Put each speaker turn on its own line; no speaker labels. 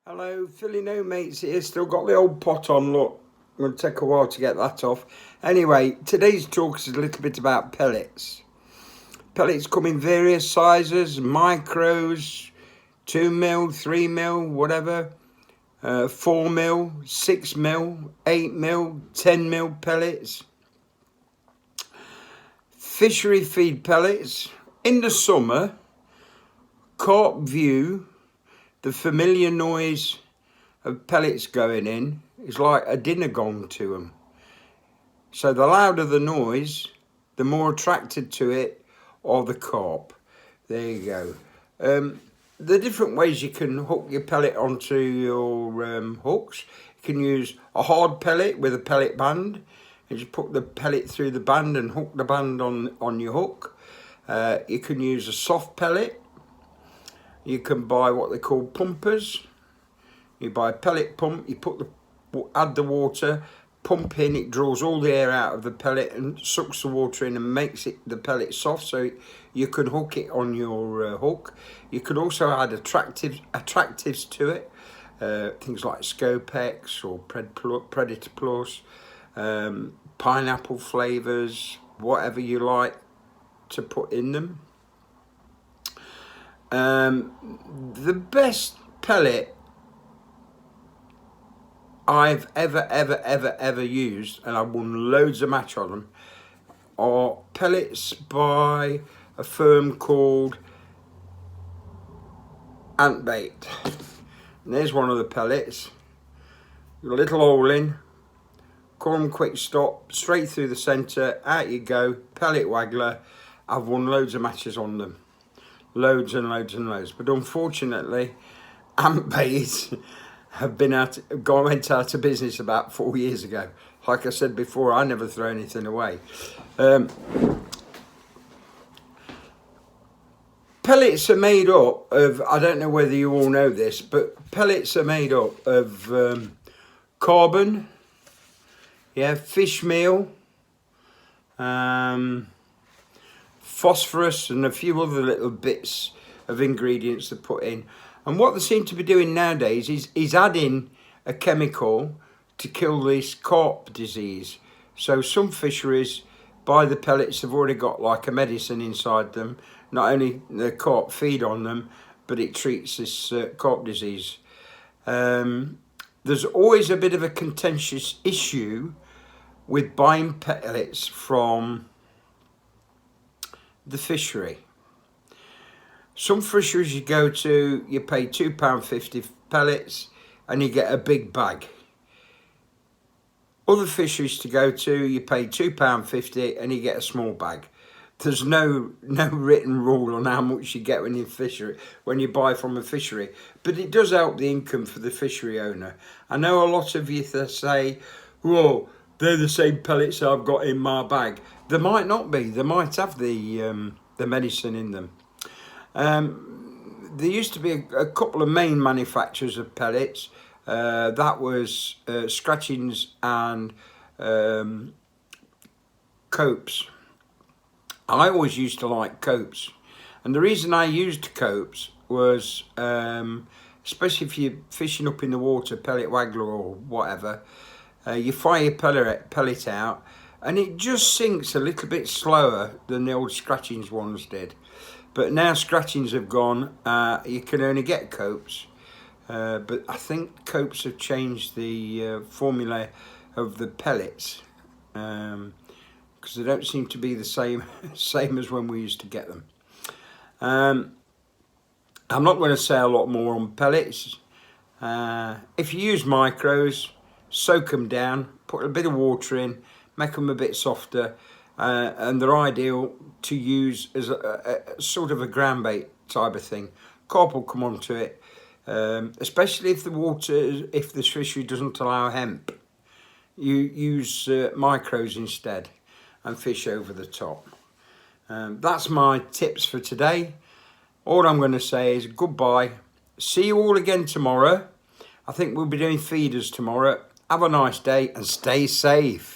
Hello, Philly No Mates here. Still got the old pot on, look. Going to take a while to get that off. Anyway, today's talk is a little bit about pellets. Pellets come in various sizes, micros, 2mm, 3mm, whatever, 4mm, 6mm, 8mm, 10mm pellets. Fishery feed pellets. In the summer, carp view, the familiar noise of pellets going in is like a dinner gong to them. So the louder the noise, the more attracted to it are the carp. There you go. The different ways you can hook your pellet onto your hooks. You can use a hard pellet with a pellet band. You just put the pellet through the band and hook the band on your hook. You can use a soft pellet. You can buy what they call pumpers. You buy a pellet pump, you add the water, pump in, it draws all the air out of the pellet and sucks the water in and makes the pellet soft, so you can hook it on your hook. You can also add attractives to it, things like Scopex or Predator Plus, pineapple flavours, whatever you like to put in them. The best pellet I've ever used, and I've won loads of match on them, are pellets by a firm called Antbait. And there's one of the pellets. A little hole in, come quick stop, straight through the centre, out you go, pellet waggler. I've won loads of matches on them. Loads and loads and loads. But unfortunately, Antbait have went out of business about 4 years ago. Like I said before, I never throw anything away. Pellets are made up of, I don't know whether you all know this, but pellets are made up of carbon, fish meal, phosphorus and a few other little bits of ingredients to put in. And what they seem to be doing nowadays is adding a chemical to kill this carp disease. So some fisheries buy the pellets, they've already got like a medicine inside them. Not only the carp feed on them, but it treats this carp disease. There's always a bit of a contentious issue with buying pellets from the fishery. Some fisheries you go to, you pay £2.50 pellets and you get a big bag. Other fisheries to go to, you pay £2.50 and you get a small bag. There's no written rule on how much you get when you buy from a fishery, but it does help the income for the fishery owner. I know a lot of you say, "Whoa, they're the same pellets I've got in my bag." They might not be. They might have the medicine in them. There used to be a couple of main manufacturers of pellets. That was Scratchings and Copes. I always used to like Copes. And the reason I used Copes was, especially if you're fishing up in the water, pellet waggler or whatever, you fire your pellet out and it just sinks a little bit slower than the old Scratchings ones did. But now Scratchings have gone, you can only get Copes. But I think Copes have changed the formula of the pellets, because they don't seem to be the same as when we used to get them. I'm not going to say a lot more on pellets. If you use micros, soak them down, put a bit of water in, make them a bit softer. And they're ideal to use as a sort of a ground bait type of thing. Carp will come onto it, especially if the fishery doesn't allow hemp. You use micros instead and fish over the top. That's my tips for today. All I'm going to say is goodbye. See you all again tomorrow. I think we'll be doing feeders tomorrow. Have a nice day and stay safe.